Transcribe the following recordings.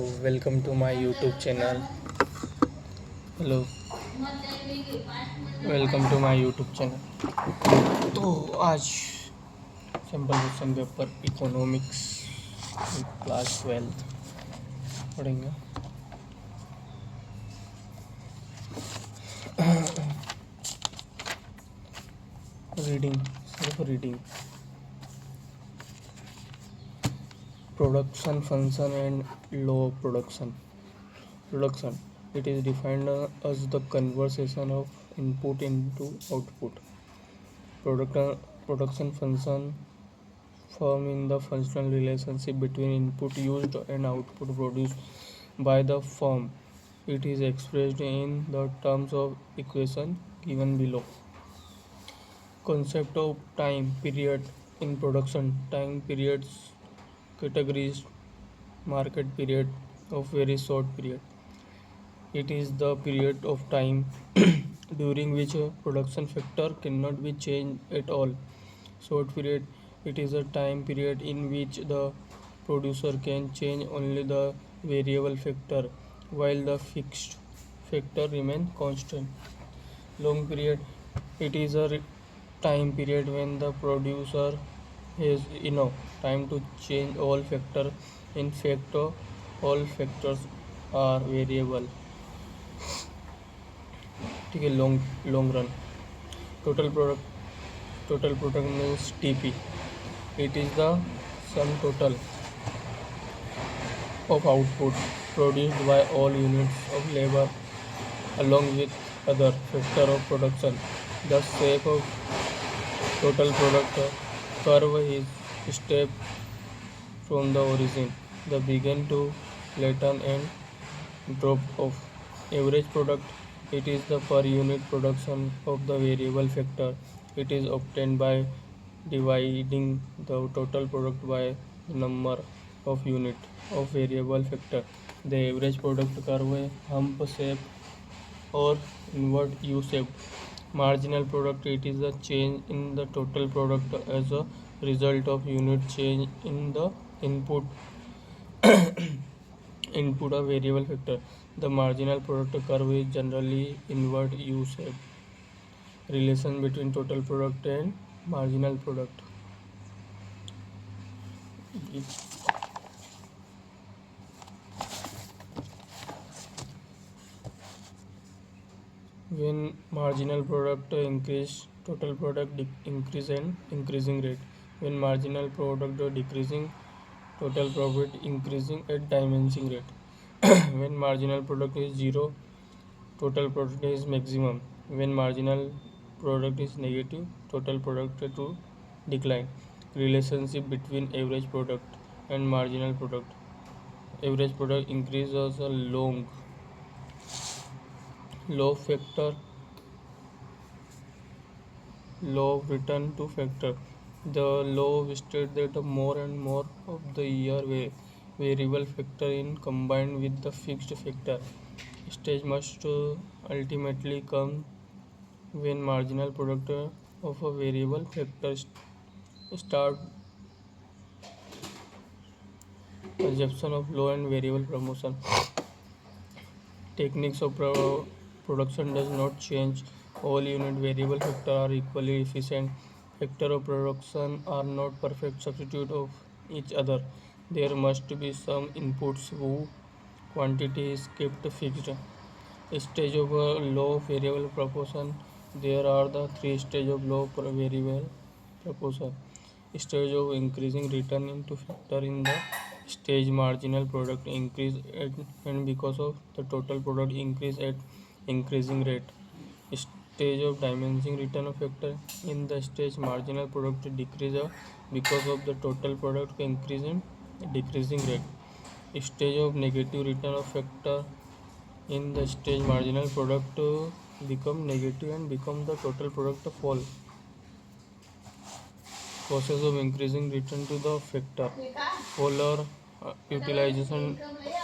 welcome to my YouTube channel. Hello, welcome to my YouTube channel. तो आज simple question paper economics class 12 पढ़ेंगे. Reading, सिर्फ reading. Production function and law of production. It is defined as the conversion of input into output. Production function form in the functional relationship between input used and output produced by the firm. It is expressed in the terms of equation given below. Concept of time period in production. Time periods categorized market period of very short period. It is the period of time during which a production factor cannot be changed at all. Short period, it is a time period in which the producer can change only the variable factor while the fixed factor remain constant. Long period, it is a time period when the producer has enough time to change all factors. In fact, all factors are variable. ठीक है. Long run. Total product means TP. It is the sum total of output produced by all units of labor along with other factor of production. The shape of total product curve is step from the origin, the begin to flatten and drop off. Average product, it is the per unit production of the variable factor. It is obtained by dividing the total product by the number of unit of variable factor. The average product curve है hump shape or inward U shape. Marginal product, it is the change in the total product as a result of unit change in the input of variable factor. The marginal product curve is generally inward U shape. Relation between total product and marginal product. When marginal product increase, total product increase and increasing rate. When marginal product decreasing, total profit increasing at diminishing rate. When marginal product is zero, total product is maximum. When marginal product is negative, total product to decline. Relationship between average product and marginal product. Average product increases a low factor, low return to factor. The law states that more and more of the year variable factor in combined with the fixed factor stage must ultimately come when marginal product of a variable factor start assumption of low and variable promotion. Techniques of production does not change. All unit variable factor are equally efficient. Factor of production are not perfect substitute of each other. There must be some inputs whose quantity is kept fixed. Stage of a low variable proportion. There are the three stages of low variable proportion. Stage of increasing return into factor in the stage marginal product increase and because of the total product increase at increasing rate. Stage of diminishing return of factor in the stage marginal product decrease because of the total product increase in decreasing rate. Stage of negative return of factor in the stage marginal product become negative and become the total product fall. Process of increasing return to the factor. Polar utilization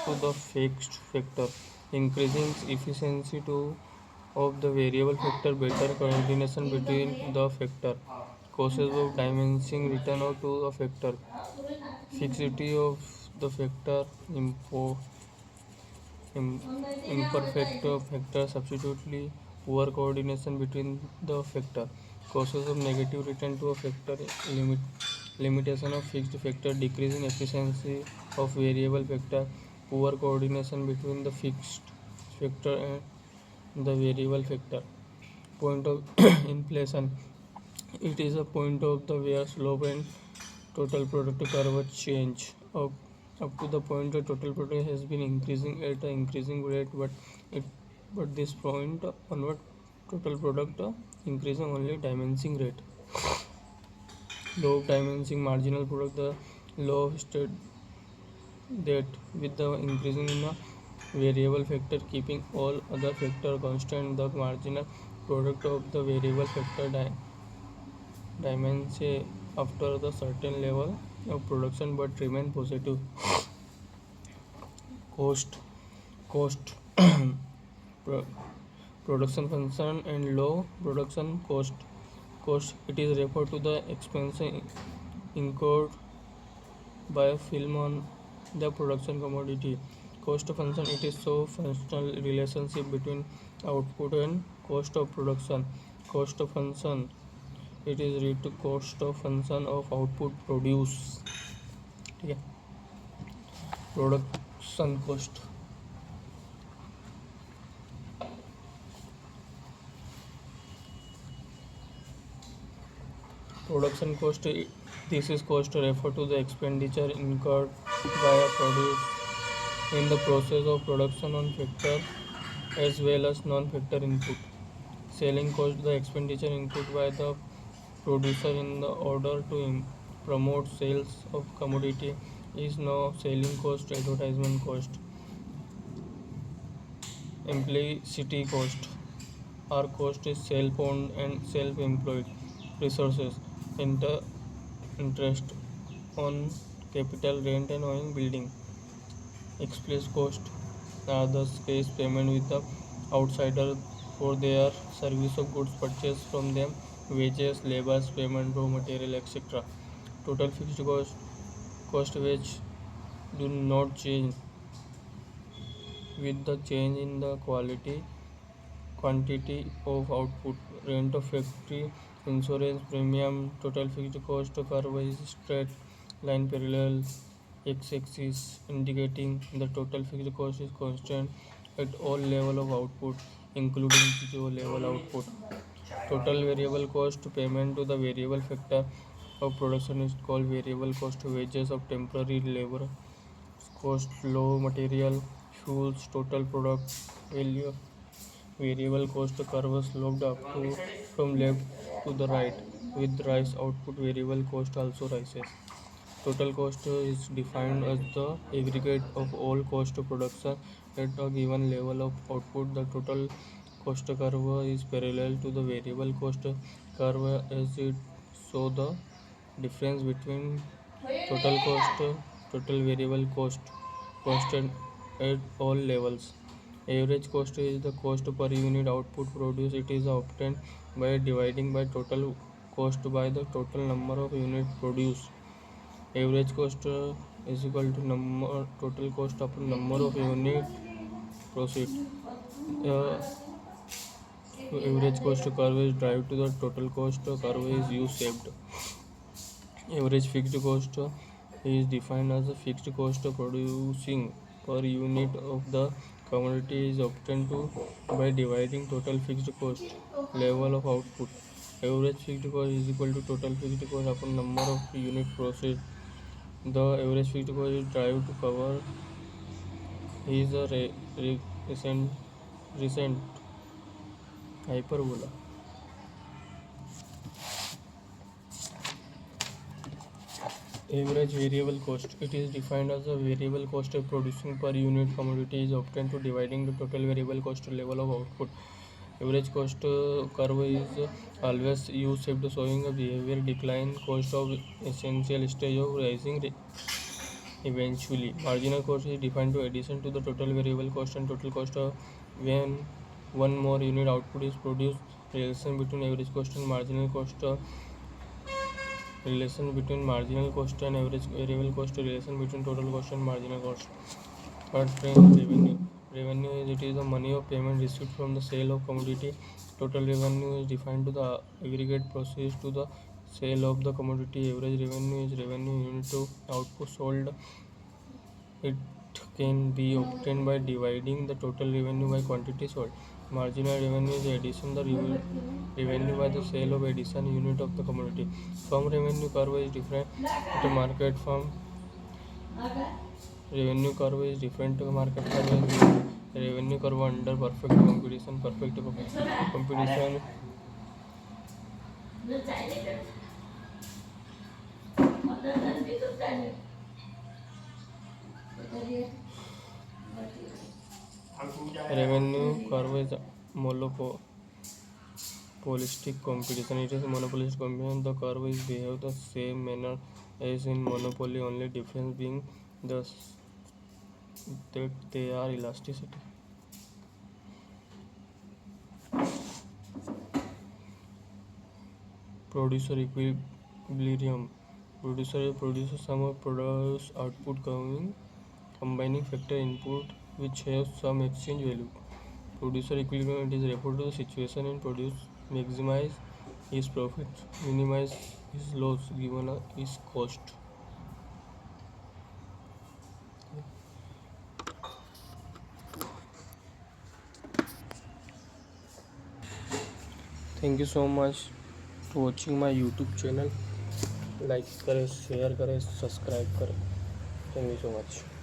to the fixed factor. Increasing efficiency to of the variable factor. Better coordination between the factor. Causes of diminishing return to the factor. Fixity of the factor. Im- imperfect factor substitutely poor coordination between the factor causes of negative return to a factor limit limitation of fixed factor decreasing efficiency of variable factor poor coordination between the fixed factor and the variable factor point of inflation. It is a point of the where slope and total product curve change up to the point the total product has been increasing at an increasing rate, it but this point onward total product increasing only diminishing rate. Low of diminishing marginal product, the law state that with the increasing in a variable factor keeping all other factor constant, the marginal product of the variable factor diminish after the certain level of production but remain positive. Cost cost pro- production function and low production cost it is referred to the expense incurred by a film on the production commodity. Cost function it is so functional relationship between output and cost of production. Cost function it is read to cost of function of output produce. ठीक है production cost production cost this is cost refer to the expenditure incurred by a produce in the process of production on factor as well as non-factor input. Selling cost the expenditure incurred by the producer in the order to promote sales of commodity is now selling cost. Advertisement cost, implicity cost are cost is self-owned and self-employed resources. Inter interest on capital, rent and owning building. Express cost are the cash payment with the outsider for their service of goods purchased from them, wages, labors, payment, raw material, etc. Total fixed cost which do not change with the change in the quantity of output. Rent of factory, insurance premium. Total fixed cost curve is straight line parallel x-axis indicating the total fixed cost is constant at all level of output including zero level output. Total variable cost payment to the variable factor of production is called variable cost. Wages of temporary labor cost, low material, fuels, total product value. Variable cost curve sloped up to from left to the right. With rise output, variable cost also rises. Total cost is defined as the aggregate of all cost of production at a given level of output. The total cost curve is parallel to the variable cost curve as it shows the difference between total cost, total variable cost, constant at all levels. Average cost is the cost per unit output produced. It is obtained by dividing by total cost by the total number of units produced. Average cost is equal to number total cost upon number of unit proceed. Uh, Average cost curve is derived to the total cost curve is U-shaped. Average fixed cost is defined as a fixed cost of producing per unit of the commodity is obtained to by dividing total fixed cost level of output. Average fixed cost is equal to total fixed cost upon number of unit processed. The average fixed cost is derived to cover is a recent hyperbola. Average variable cost. It is defined as a variable cost of producing per unit commodity is obtained to dividing the total variable cost level of output. Average cost curve is always U-shaped, showing a behavior decline cost of essential stage of rising eventually. Marginal cost is defined to addition to the total variable cost and total cost when one more unit output is produced. Relation between average cost and marginal cost. Relation between marginal cost and average variable cost. Relation between total cost and marginal cost. Third trend revenue. Revenue is it is the money of payment received from the sale of commodity. Total revenue is defined to the aggregate proceeds to the sale of the commodity. Average revenue is revenue unit of output sold. It can be obtained by dividing the total revenue by quantity sold. Marginal revenue is addition the revenue by the sale of addition unit of the commodity. Firm revenue curve is different to market firm. Revenue curve is different to market curve. Revenue curve under perfect competition. Perfect competition. Revenue curve is monopolistic competition. It is monopolistic competition. The curve is behave the same manner as in monopoly, only difference being the that they are elasticity. Producer equilibrium. Producer produces some of produce output combining factor input which have some exchange value. Producer equilibrium it is referred to the situation in produce maximize his profit, minimize his loss given his cost. Thank you so much for watching my YouTube channel. Like करें share करें subscribe करें thank you so much